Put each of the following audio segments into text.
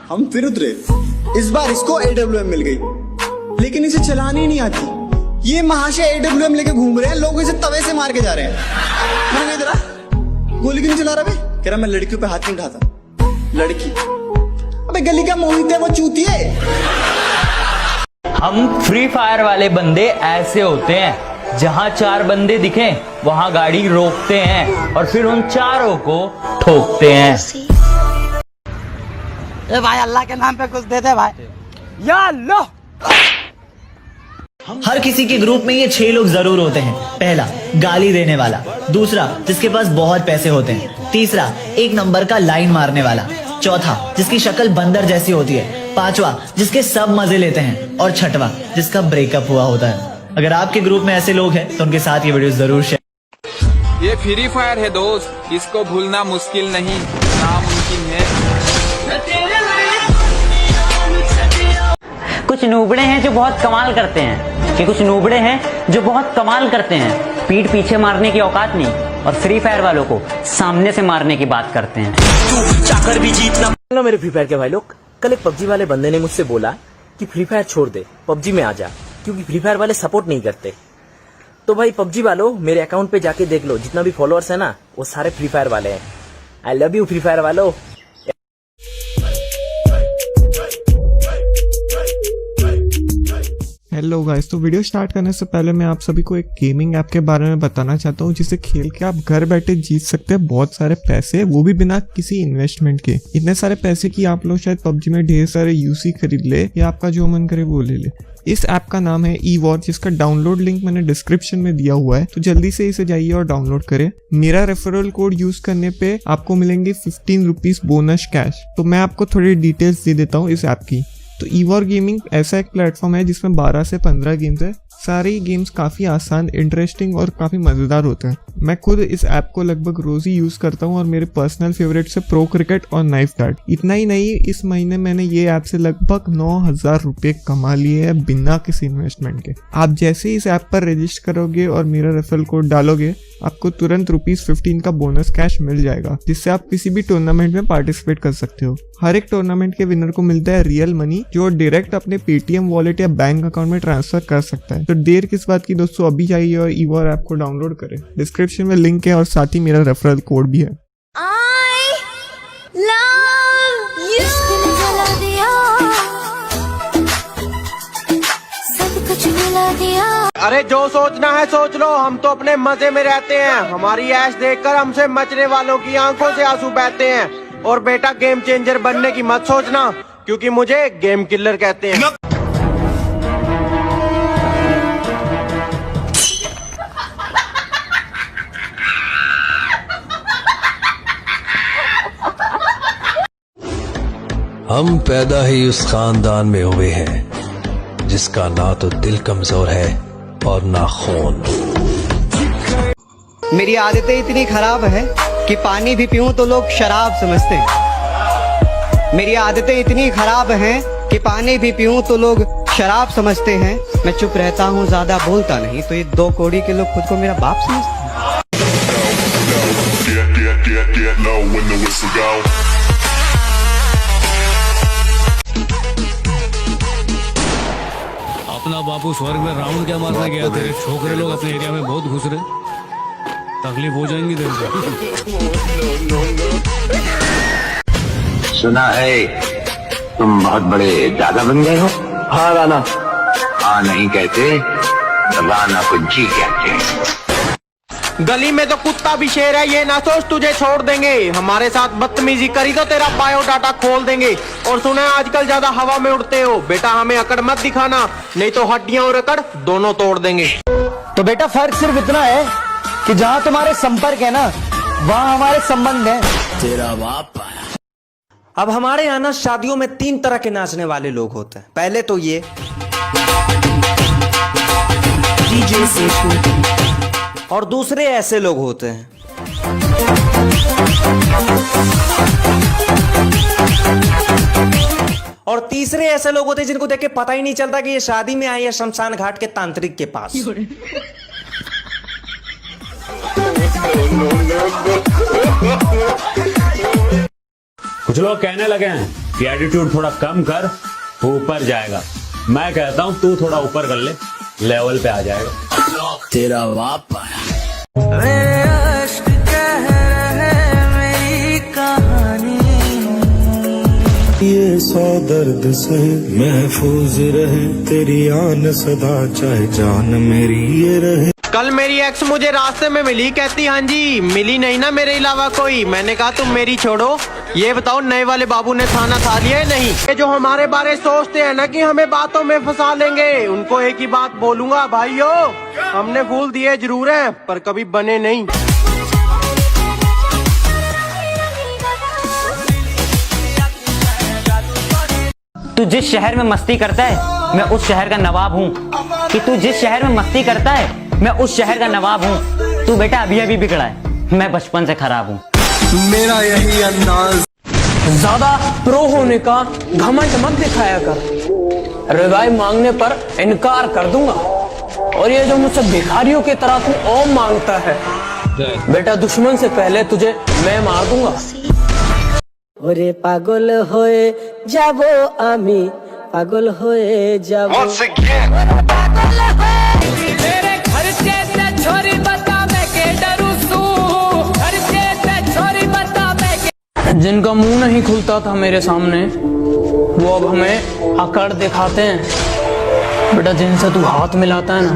हम फिर उतरे। इस बार इसको AWM मिल गई, लेकिन इसे चलानी नहीं आती। ये महाशय AWM लेके घूम रहे हैं, लोग इसे तवे से मार के जा रहे हैं। मैंने इधर गोली क्यों नहीं चला रहा बे? कह रहा मैं लड़कियों पे हाथ नहीं उठाता। लड़की अबे गली का मोहित है, वो चूतिया है। हम फ्री फायर वाले बंदे ऐसे होते हैं, जहां 4 बंदे दिखे वहां गाड़ी रोकते हैं और फिर उन चारों को ठोकते हैं। ए भाई अल्लाह के नाम पे कुछ दे दे भाई। या लो। हर किसी के ग्रुप में ये 6 लोग जरूर होते हैं। पहला, गाली देने वाला। दूसरा, जिसके पास बहुत पैसे होते हैं। तीसरा, एक नंबर का लाइन मारने वाला। चौथा, जिसकी शक्ल बंदर जैसी होती है। पांचवा, जिसके सब मजे लेते हैं। और छठवा, जिसका ब्रेकअप हुआ होता है। अगर आपके ग्रुप में ऐसे लोग हैं तो उनके साथ ये वीडियो जरूर शेयर। ये फ्री फायर है दोस्त, इसको भूलना मुश्किल नहीं, नामुमकिन है। कुछ नूबड़े हैं जो बहुत कमाल करते हैं, कुछ नूबड़े हैं जो बहुत कमाल करते हैं। पीठ पीछे मारने की औकात नहीं, और फ्री फायर वालों को सामने से मारने की बात करते हैं। चाकर भी जीतना। हेलो मेरे फ्री फायर के भाई लोग, कल एक पबजी वाले बंदे ने मुझसे बोला कि फ्री फायर छोड़ दे, पबजी में आ जा, क्योंकि फ्री फायर वाले सपोर्ट नहीं करते। तो भाई पबजी वालों, मेरे अकाउंट पे जाके देख लो, जितना भी फॉलोअर्स है ना वो सारे फ्री फायर वाले हैं। I love you free fire वालों। हेलो गाइस, तो वीडियो स्टार्ट करने से पहले मैं आप सभी को एक गेमिंग ऐप के बारे में बताना चाहता हूँ, जिसे खेल के आप घर बैठे जीत सकते हैं बहुत सारे पैसे, वो भी बिना किसी इन्वेस्टमेंट के। इतने सारे पैसे कि आप लोग शायद पबजी में ढेर सारे यूसी खरीद ले या आपका जो मन करे वो ले ले। इस ऐप का नाम है E-War, जिसका डाउनलोड लिंक मैंने डिस्क्रिप्शन में दिया हुआ है, तो जल्दी से इसे जाइए और डाउनलोड करें। मेरा रेफरल कोड यूज करने पे आपको मिलेंगे 15 रुपीज बोनस कैश। तो मैं आपको थोड़ी डिटेल्स दे देता हूँ इस ऐप की। तो E-War गेमिंग ऐसा एक प्लेटफॉर्म है जिसमें 12 से 15 गेम्स है। सारे गेम्स काफ़ी आसान, इंटरेस्टिंग और काफ़ी मज़ेदार होते हैं। मैं खुद इस ऐप को लगभग रोज ही यूज़ करता हूँ और मेरे पर्सनल फेवरेट से प्रो क्रिकेट और नाइफ गार्ड। इतना ही नहीं, इस महीने मैंने ये ऐप से लगभग 9,000 रुपये कमा लिए हैं बिना किसी इन्वेस्टमेंट के। आप जैसे ही इस ऐप पर रजिस्टर करोगे और मेरा रेफरल कोड डालोगे, आपको तुरंत ₹15 का बोनस कैश मिल जाएगा, जिससे आप किसी भी टूर्नामेंट में पार्टिसिपेट कर सकते हो। हर एक टूर्नामेंट के विनर को मिलता है रियल मनी, जो डायरेक्ट अपने पेटीएम वॉलेट या बैंक अकाउंट में ट्रांसफर कर सकता है। तो देर किस बात की दोस्तों, अभी जाइए और E-War ऐप को डाउनलोड करें। डिस्क्रिप्शन में लिंक है और साथ ही मेरा रेफरल कोड भी है। I love you। सब कुछ मिला दिया। अरे जो सोचना है सोच लो, हम तो अपने मजे में रहते हैं। हमारी ऐश देखकर हमसे मचने वालों की आंखों से आंसू बहते हैं। और बेटा, गेम चेंजर बनने की मत सोचना, क्योंकि मुझे गेम किलर कहते हैं। हम पैदा ही उस खानदान में हुए हैं जिसका ना तो दिल कमजोर है और ना खून। मेरी आदतें इतनी खराब है कि पानी भी पीऊं तो लोग शराब समझते हैं। मेरी आदतें इतनी खराब हैं कि पानी भी पीऊं तो लोग शराब समझते हैं। मैं चुप रहता हूं, ज्यादा बोलता नहीं, तो ये 2 कौड़ी के लोग खुद को मेरा बाप समझते हैं। अपना बापू स्वर्ग में राउंड क्या मारने गया, तेरे छोकरे लोग अपने एरिया में बहुत घुस रहे, तकलीफ हो जाएंगी तेरे को। सुना है तुम बहुत बड़े दादा बन गए हो। हाँ राना। हाँ नहीं कहते, राना को जी कहते हैं। गली में तो कुत्ता भी शेर है, ये ना सोच तुझे छोड़ देंगे। हमारे साथ बदतमीजी करी तो तेरा बायोडाटा खोल देंगे। और सुना है आजकल ज्यादा हवा में उड़ते हो, बेटा हमें अकड़ मत दिखाना, नहीं तो हड्डियां और अकड़ दोनों तोड़ देंगे। तो बेटा फर्क सिर्फ इतना है कि जहाँ तुम्हारे संपर्क है ना, वहाँ हमारे संबंध है। तेरा बाप। अब हमारे यहाँ ना शादियों में 3 तरह के नाचने वाले लोग होते हैं। पहले तो ये डीजे सेशु, और दूसरे ऐसे लोग होते हैं। और तीसरे ऐसे लोग होते हैं जिनको देख के पता ही नहीं चलता कि ये शादी में आए या शमशान घाट के तांत्रिक के पास। कुछ लोग कहने लगे हैं कि एटीट्यूड थोड़ा कम कर, वो ऊपर जाएगा। मैं कहता हूँ तू थोड़ा ऊपर कर ले, लेवल पे आ जाएगा। तेरा बाप आया। ये सौ दर्द से महफूज रहे तेरी आन सदा, चाहे जान मेरी ये रहे। कल मेरी एक्स मुझे रास्ते में मिली, कहती हाँ जी मिली नहीं ना मेरे अलावा कोई। मैंने कहा तुम मेरी छोड़ो, ये बताओ नए वाले बाबू ने खाना खा लिया है नहीं। ये जो हमारे बारे सोचते हैं ना कि हमें बातों में फंसा लेंगे, उनको एक ही बात बोलूंगा, भाइयों हमने फूल दिए जरूर हैं पर कभी बने नहीं। तू जिस शहर में मस्ती करता है मैं उस शहर का नवाब हूँ। कि तू जिस शहर में मस्ती करता है मैं उस शहर का नवाब हूँ। तू बेटा अभी अभी बिगड़ा है, मैं बचपन से खराब हूँ। मेरा यही अंदाज। ज्यादा प्रो होने का घमंड मत दिखाया कर, रिवाइव मांगने पर इनकार कर दूंगा। और ये जो मुझसे भिखारियों की तरह तू ओम मांगता है, बेटा दुश्मन से पहले तुझे मैं मार दूंगा। ওরে পাগল হয়ে যাব আমি, পাগল হয়ে যাব। পাগল হয়ে तेरे खर्चे से छोरी बता मैं के डरू सू, खर्चे से छोरी बता मैं के। जिनका मुंह नहीं खुलता था मेरे सामने वो अब हमें अकड़ दिखाते हैं। बेटा जिनसे तू हाथ मिलाता है ना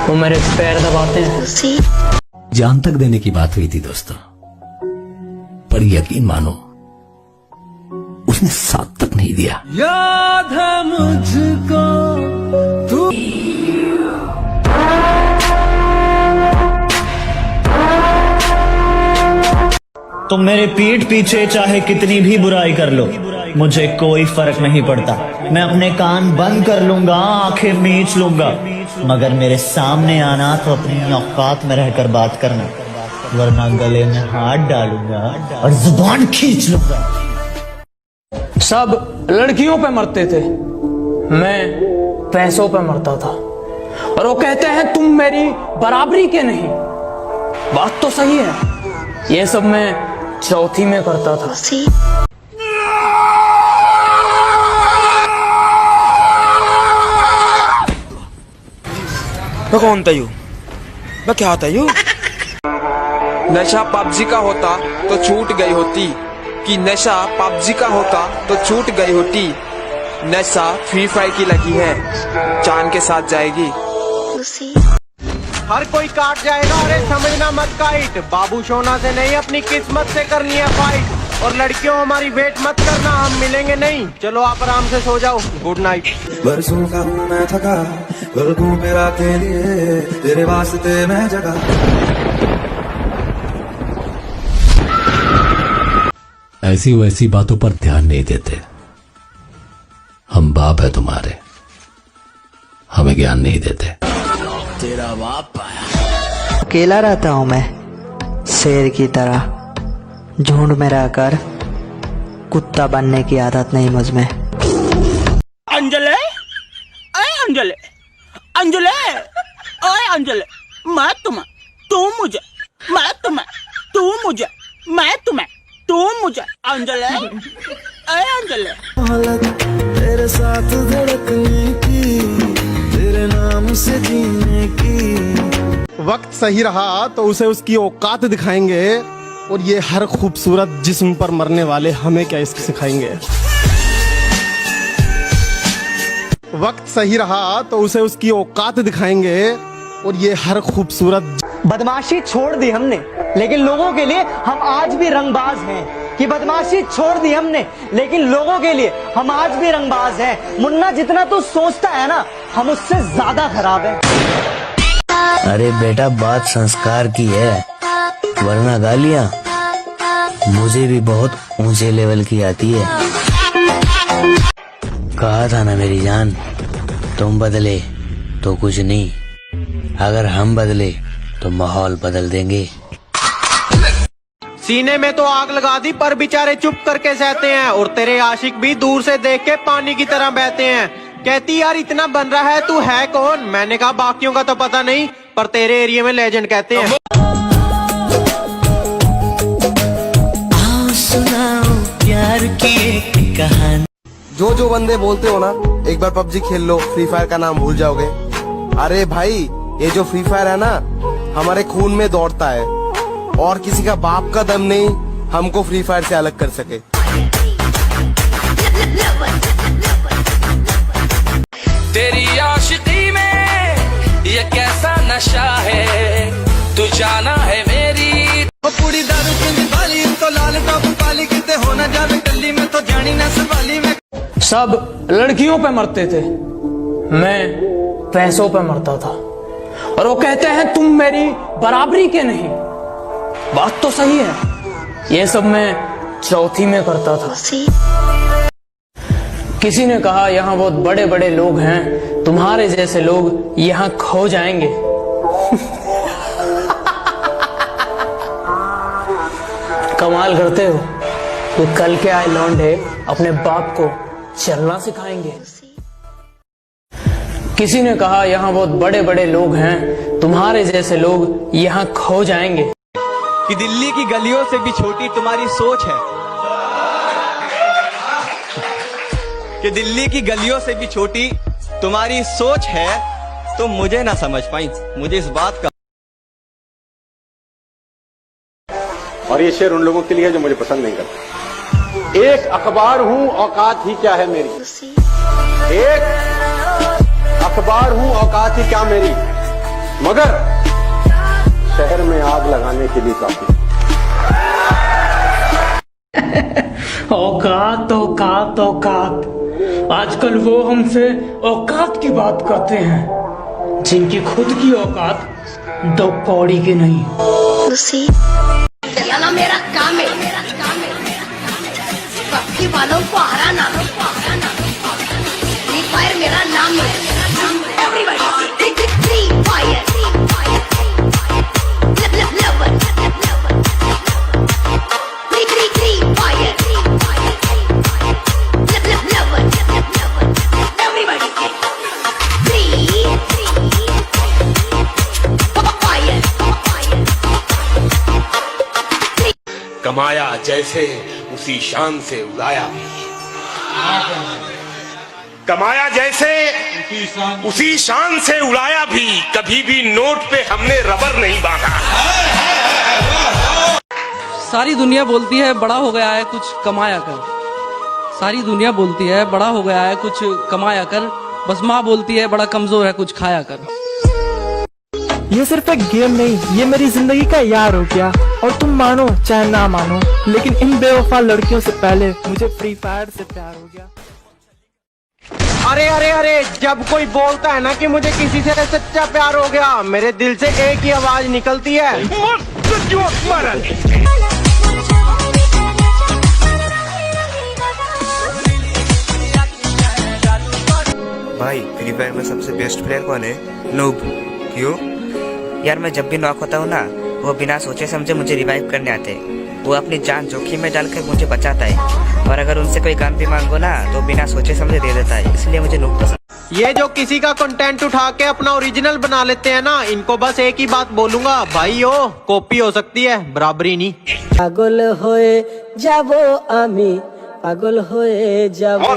वो मेरे पैर दबाते हैं। जान तक देने की बात हुई थी दोस्तों, पर यकीन मानो उसने साथ तक नहीं दिया। याद है मुझको तू। तुम मेरे पीठ पीछे चाहे कितनी भी बुराई कर लो, मुझे कोई फर्क नहीं पड़ता। मैं अपने कान बंद कर लूंगा, आंखें मीच लूंगा, मगर मेरे सामने आना तो अपनी औकात में रहकर बात करना, वरना गले में हाथ डालूंगा और जुबान खींच लूंगा। सब लड़कियों पे मरते थे, मैं पैसों पे मरता था। और वो कहते हैं तुम मेरी बराबरी के नहीं। बात तो सही है, ये सब मैं चौथी में करता था। मैं कौन था यू? मैं क्या था यू? नशा पबजी का होता तो छूट गई होती, कि नशा पबजी का होता तो छूट गई होती। नशा फ्री फायर की लगी है, चांद के साथ जाएगी। हर कोई काट जाएगा, अरे समझना मत काइट। बाबू सोना से नहीं अपनी किस्मत से करनी है फाइट। और लड़कियों हमारी वेट मत करना, हम मिलेंगे नहीं। चलो आप आराम से सो जाओ, गुड नाइट। बरसों का हूँ मैं थका, पलकों पे रात के लिए तेरे वास्ते मैं जगा। ऐसी वैसी बातों पर ध्यान नहीं देते। हम बाप है तुम्हारे, हमें ज्ञान नहीं देते। तेरा बाप आया। अकेला रहता हूँ मैं शेर की तरह, झुंड में रहकर कुत्ता बनने की आदत नहीं मुझ में। अंजलि, अरे अंजलि, अंजलि, ओए अंजलि, मैं तुम्हें, तू मुझे, मैं तुम्हें, तू मुझे, मैं तुम्हें, तू मुझे। अंजलि, अरे अंजलि। हालत तेरे साथ धड़कने की, तेरे नाम से जीने की। वक्त सही रहा तो उसे उसकी औकात दिखाएंगे, और ये हर खूबसूरत जिस्म पर मरने वाले हमें क्या इश्क सिखाएंगे। वक्त सही रहा तो उसे उसकी औकात दिखाएंगे, और ये हर खूबसूरत। बदमाशी छोड़ दी हमने, लेकिन लोगों के लिए हम आज भी रंगबाज हैं। कि बदमाशी छोड़ दी हमने, लेकिन लोगों के लिए हम आज भी रंगबाज हैं। मुन्ना जितना तू सोचता है ना, हम उससे ज्यादा खराब हैं। अरे बेटा बात संस्कार की है, वरना गालियां मुझे भी बहुत ऊंचे लेवल की आती है। कहा था ना मेरी जान, तुम बदले तो कुछ नहीं, अगर हम बदले तो माहौल बदल देंगे। सीने में तो आग लगा दी पर बेचारे चुप करके सहते हैं, और तेरे आशिक भी दूर से देख के पानी की तरह बहते हैं। कहती यार इतना बन रहा है, तू है कौन? मैंने कहा बाकियों का तो पता नहीं, पर तेरे एरिया में लेजेंड कहते हैं। आओ सुनाओ प्यार की कहानी। जो बंदे बोलते हो ना एक बार पबजी खेल लो फ्री फायर का नाम भूल जाओगे, अरे भाई ये जो फ्री फायर है ना हमारे खून में दौड़ता है और किसी का बाप का दम नहीं हमको फ्री फायर से अलग कर सके। तेरी आशिकी में ये कैसा नशा है, तू जाना है मेरी। पूरी दारू की बाली तो लाल टॉप काली किते हो ना जावे गली में तो जानी ना सवाली में। सब लड़कियों पे मरते थे, मैं पैसों पे मरता था। और वो कहते हैं तुम मेरी बराबरी के नहीं। बात तो सही है, ये सब मैं चौथी में करता था। किसी ने कहा यहाँ बहुत बड़े बड़े लोग हैं, तुम्हारे जैसे लोग यहाँ खो जाएंगे। कमाल करते हो, तो कल के आए लौंडे अपने बाप को चलना सिखाएंगे। किसी ने कहा यहाँ बहुत बड़े बड़े लोग हैं, तुम्हारे जैसे लोग यहाँ खो जाएंगे। कि दिल्ली की गलियों से भी छोटी तुम्हारी सोच है, कि दिल्ली की गलियों से भी छोटी तुम्हारी सोच है, तो मुझे ना समझ पाई, मुझे इस बात का। और ये शेर उन लोगों के लिए है जो मुझे पसंद नहीं करते। एक अखबार हूं, औकात ही क्या है मेरी। एक अखबार हूं, औकात ही क्या मेरी, मगर शहर में आग लगाने के लिए काफी। औकात औकात औकात, आजकल वो हमसे औकात की बात करते हैं जिनकी खुद की औकात दो कौड़ी की नहीं। चलाना मेरा काम है, पबजी वालों को हराना, फ्री फायर मेरा नाम है। एवरीबॉडी फ्री फायर, कमाया जैसे उसी शान से उड़ाया भी, कमाया जैसे उसी शान से उड़ाया भी, कभी भी नोट पे हमने रबर नहीं बांधा। सारी दुनिया बोलती है बड़ा हो गया है कुछ कमाया कर, सारी दुनिया बोलती है बड़ा हो गया है कुछ कमाया कर, बस माँ बोलती है बड़ा कमजोर है कुछ खाया कर। ये सिर्फ एक गेम नहीं, ये मेरी जिंदगी का यार हो गया। और तुम मानो चाहे ना मानो, लेकिन इन बेवफा लड़कियों से पहले मुझे फ्री फायर से प्यार हो गया। अरे अरे अरे जब कोई बोलता है ना कि मुझे किसी से सच्चा प्यार हो गया, मेरे दिल से एक ही आवाज निकलती है, भाई फ्री फायर में सबसे बेस्ट प्लेयर कौन है? नूब। क्यों? यार मैं जब भी नॉक होता हूँ ना, वो बिना सोचे समझे मुझे रिवाइव करने आते हैं। वो अपनी जान जोखिम में डालकर मुझे बचाता है, और अगर उनसे कोई काम भी मांगो ना तो बिना सोचे समझे दे देता है, इसलिए मुझे नूब पसंद। ये जो किसी का कंटेंट उठा के अपना ओरिजिनल बना लेते हैं ना, इनको बस एक ही बात बोलूंगा, भाई हो कॉपी हो सकती है, बराबरी नहीं। पागल होए जाबो आमी, पागल होए जाबो।